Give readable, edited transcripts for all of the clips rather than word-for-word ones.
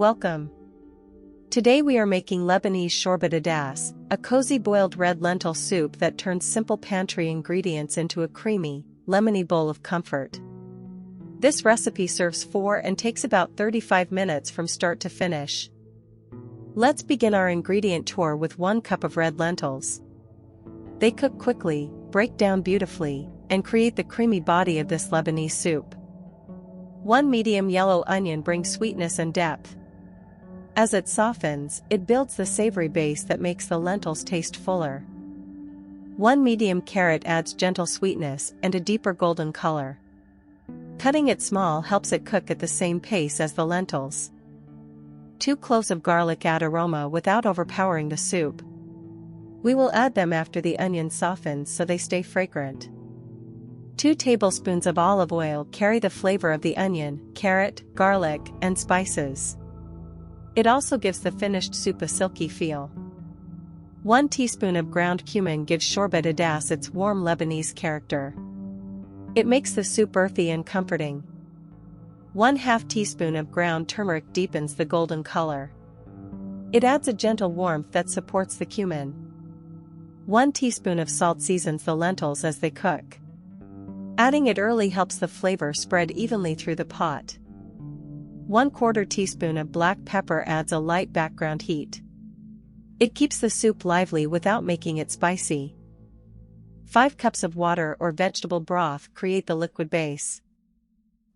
Welcome. Today we are making Lebanese Shorbat Adas, a cozy boiled red lentil soup that turns simple pantry ingredients into a creamy, lemony bowl of comfort. This recipe serves 4 and takes about 35 minutes from start to finish. Let's begin our ingredient tour with 1 cup of red lentils. They cook quickly, break down beautifully, and create the creamy body of this Lebanese soup. 1 medium yellow onion brings sweetness and depth. As it softens, it builds the savory base that makes the lentils taste fuller. 1 medium carrot adds gentle sweetness and a deeper golden color. Cutting it small helps it cook at the same pace as the lentils. 2 cloves of garlic add aroma without overpowering the soup. We will add them after the onion softens so they stay fragrant. 2 tablespoons of olive oil carry the flavor of the onion, carrot, garlic, and spices. It also gives the finished soup a silky feel. 1 teaspoon of ground cumin gives Shorbat Adas its warm Lebanese character. It makes the soup earthy and comforting. 1/2 teaspoon of ground turmeric deepens the golden color. It adds a gentle warmth that supports the cumin. 1 teaspoon of salt seasons the lentils as they cook. Adding it early helps the flavor spread evenly through the pot. 1/4 teaspoon of black pepper adds a light background heat. It keeps the soup lively without making it spicy. 5 cups of water or vegetable broth create the liquid base.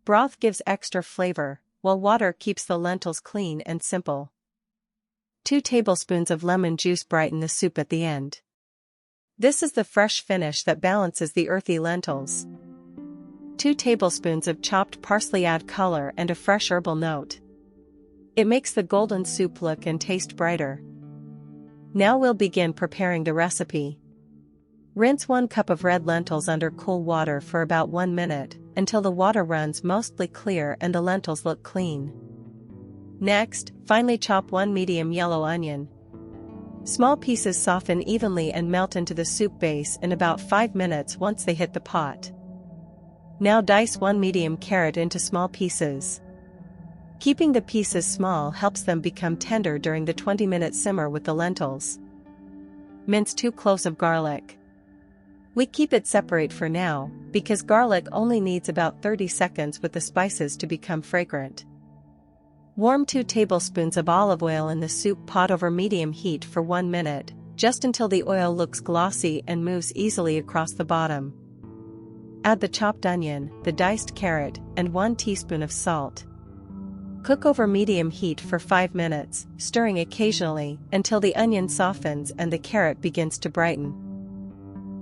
Broth gives extra flavor, while water keeps the lentils clean and simple. 2 tablespoons of lemon juice brighten the soup at the end. This is the fresh finish that balances the earthy lentils. 2 tablespoons of chopped parsley add color and a fresh herbal note. It makes the golden soup look and taste brighter. Now we'll begin preparing the recipe. Rinse 1 cup of red lentils under cool water for about 1 minute, until the water runs mostly clear and the lentils look clean. Next, finely chop 1 medium yellow onion. Small pieces soften evenly and melt into the soup base in about 5 minutes once they hit the pot. Now dice 1 medium carrot into small pieces. Keeping the pieces small helps them become tender during the 20-minute simmer with the lentils. Mince 2 cloves of garlic. We keep it separate for now, because garlic only needs about 30 seconds with the spices to become fragrant. Warm 2 tablespoons of olive oil in the soup pot over medium heat for 1 minute, just until the oil looks glossy and moves easily across the bottom. Add the chopped onion, the diced carrot, and 1 teaspoon of salt. Cook over medium heat for 5 minutes, stirring occasionally until the onion softens and the carrot begins to brighten.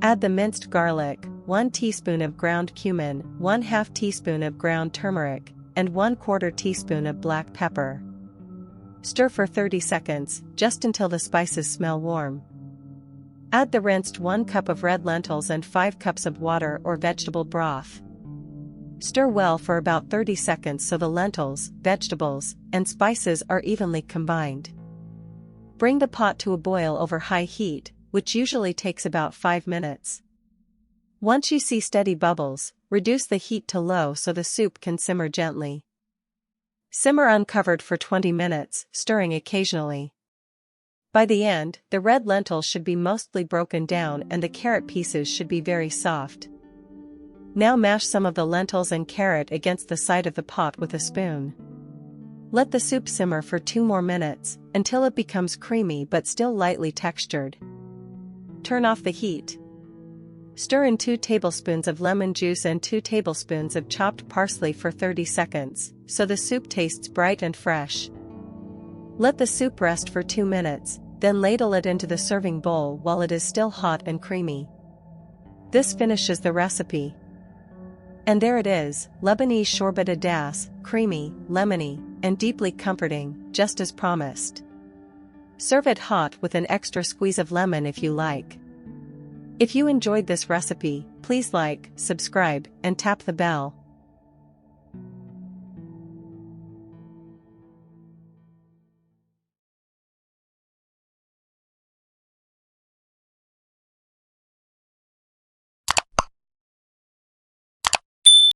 Add the minced garlic, 1 teaspoon of ground cumin, 1/2 teaspoon of ground turmeric, and 1/4 teaspoon of black pepper. Stir for 30 seconds, just until the spices smell warm. Add the rinsed 1 cup of red lentils and 5 cups of water or vegetable broth. Stir well for about 30 seconds so the lentils, vegetables, and spices are evenly combined. Bring the pot to a boil over high heat, which usually takes about 5 minutes. Once you see steady bubbles, reduce the heat to low so the soup can simmer gently. Simmer uncovered for 20 minutes, stirring occasionally. By the end, the red lentils should be mostly broken down and the carrot pieces should be very soft. Now mash some of the lentils and carrot against the side of the pot with a spoon. Let the soup simmer for 2 more minutes, until it becomes creamy but still lightly textured. Turn off the heat. Stir in 2 tablespoons of lemon juice and 2 tablespoons of chopped parsley for 30 seconds, so the soup tastes bright and fresh. Let the soup rest for 2 minutes, then ladle it into the serving bowl while it is still hot and creamy. This finishes the recipe. And there it is, Lebanese Shorbat Adas, creamy, lemony, and deeply comforting, just as promised. Serve it hot with an extra squeeze of lemon if you like. If you enjoyed this recipe, please like, subscribe, and tap the bell.